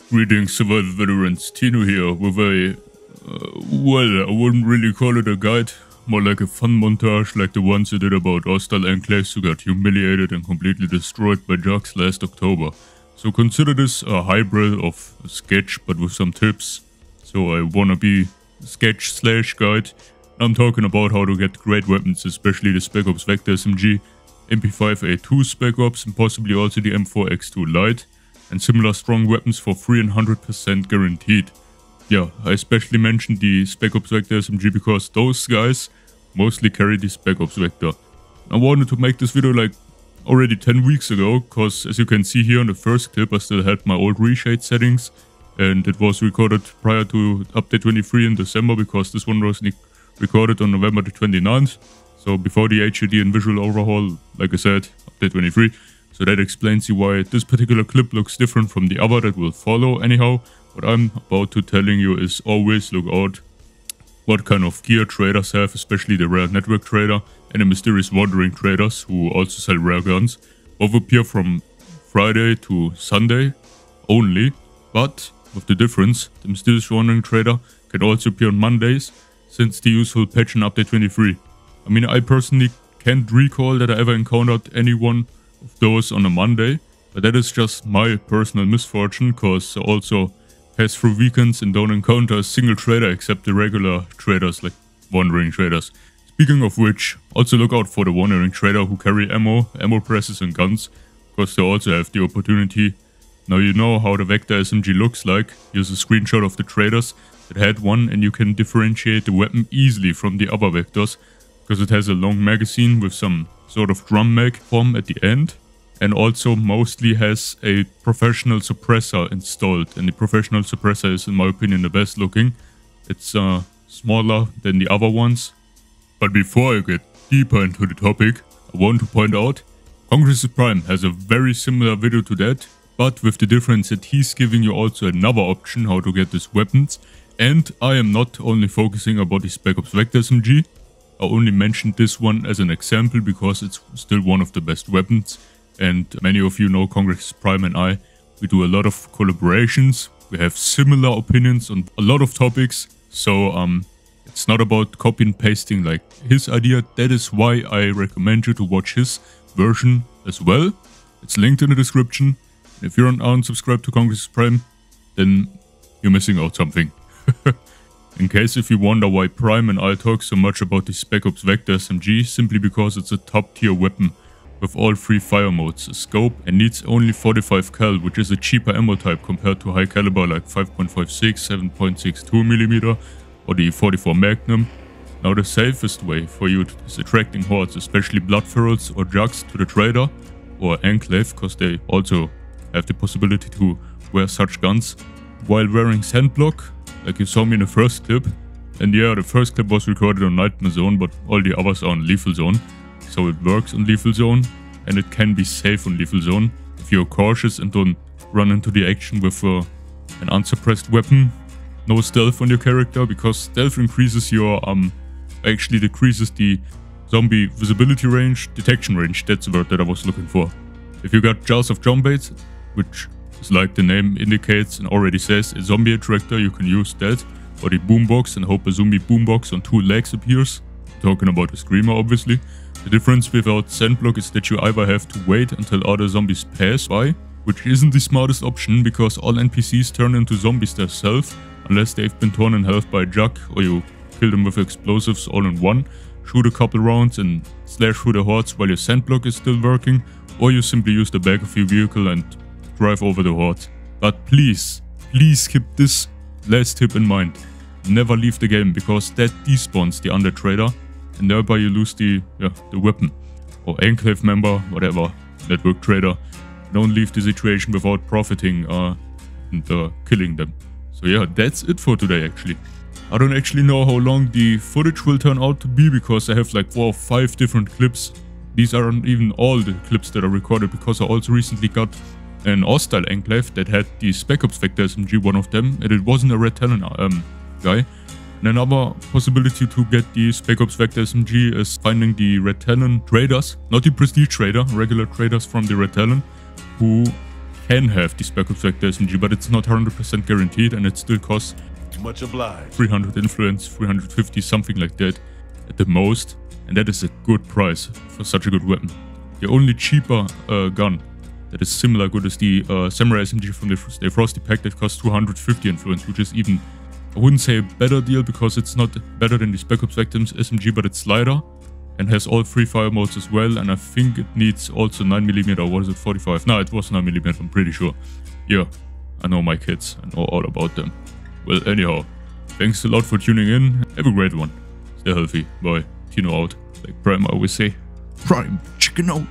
Greetings, survival veterans. Tino here with a, well, I wouldn't really call it a guide, more like a fun montage like the ones I did about hostile enclaves who got humiliated and completely destroyed by jugs last October. So consider this a hybrid of a sketch but with some tips. So I wanna be sketch/guide. I'm talking about how to get great weapons, especially the Spec Ops Vector SMG, MP5A2 Spec Ops and possibly also the M4X2 Lite, and similar strong weapons for free and 100% guaranteed. Yeah, I especially mentioned the Spec Ops Vector SMG because those guys mostly carry the Spec Ops Vector. I wanted to make this video like already 10 weeks ago, cause as you can see here in the first clip I still had my old reshade settings and it was recorded prior to update 23 in December because this one was recorded on November the 29th. So before the HUD and visual overhaul, like I said, update 23. So that explains you why this particular clip looks different from the other that will follow. Anyhow, what I'm about to telling you is always look out what kind of gear traders have, especially the rare network trader and the mysterious wandering traders who also sell rare guns. Both appear from Friday to Sunday only, but with the difference, the mysterious wandering trader can also appear on Mondays since the useful patch in update 23. I mean, I personally can't recall that I ever encountered anyone of those on a Monday, but that is just my personal misfortune, cause I also pass through weekends and don't encounter a single trader except the regular traders like wandering traders. Speaking of which, also look out for the wandering trader who carry ammo presses and guns, cause they also have the opportunity. Now you know how the Vector SMG looks like. Here's a screenshot of the traders that had one and you can differentiate the weapon easily from the other Vectors, because it has a long magazine with some sort of drum mag form at the end, and also mostly has a professional suppressor installed, and the professional suppressor is in my opinion the best looking. It's smaller than the other ones. But before I get deeper into the topic, I want to point out Congress Prime has a very similar video to that, but with the difference that he's giving you also another option how to get these weapons, and I am not only focusing about the Spec Ops Vector SMG. I only mentioned this one as an example because it's still one of the best weapons, and many of you know Congress Prime and I, we do a lot of collaborations, we have similar opinions on a lot of topics, so it's not about copy and pasting like his idea. That is why I recommend you to watch his version as well. It's linked in the description. If you're not unsubscribed to Congress Prime, then you're missing out something. In case if you wonder why Prime and I talk so much about the Spec Ops Vector SMG, simply because it's a top tier weapon with all 3 fire modes, a scope, and needs only 45 cal, which is a cheaper ammo type compared to high caliber like 5.56, 7.62mm or the 44 Magnum. Now the safest way for you is attracting hordes, especially blood ferals or jugs, to the trader or enclave, because they also have the possibility to wear such guns while wearing sandblock, like you saw me in the first clip. And yeah, the first clip was recorded on Nightmare Zone, but all the others are on Lethal Zone. So it works on Lethal Zone, and it can be safe on Lethal Zone if you're cautious and don't run into the action with an unsuppressed weapon. No stealth on your character, because stealth increases your, actually decreases the zombie visibility range, detection range, that's the word that I was looking for. If you got jars of jump baits, which is like the name indicates and already says, a zombie attractor, you can use that, or the boombox, and hope a zombie boombox on 2 legs appears. Talking about the screamer obviously. The difference without sandblock is that you either have to wait until other zombies pass by, which isn't the smartest option because all NPCs turn into zombies themselves, unless they've been torn in half by a jug, or you kill them with explosives all in one, shoot a couple rounds and slash through the hordes while your sandblock is still working, or you simply use the back of your vehicle and drive over the horde. But please keep this last tip in mind. Never leave the game, because that despawns the under trader and thereby you lose the weapon. Or enclave member, whatever, network trader. Don't leave the situation without profiting and killing them. So yeah, that's it for today actually. I don't actually know how long the footage will turn out to be, because I have like 4 or 5 different clips. These aren't even all the clips that are recorded, because I also recently got an hostile enclave that had the Spec Ops Vector SMG, one of them, and it wasn't a Red Talon guy. And another possibility to get the Spec Ops Vector SMG is finding the Red Talon traders, not the prestige trader, regular traders from the Red Talon, who can have the Spec Ops Vector SMG, but it's not 100% guaranteed, and it still costs Much obliged. 300 influence, 350, something like that at the most, and that is a good price for such a good weapon. The only cheaper gun that is similar good as the Samurai SMG from the Stay Frosty pack that costs 250 influence, which is even, I wouldn't say a better deal because it's not better than the Spec Ops Vector SMG, but it's lighter and has all 3 fire modes as well, and I think it needs also 9mm, or was it 45? No, it was 9mm, I'm pretty sure. Yeah, I know my kids, I know all about them. Well, anyhow, thanks a lot for tuning in, have a great one, stay healthy, bye, Tino out, like Prime always say. Prime, chicken out.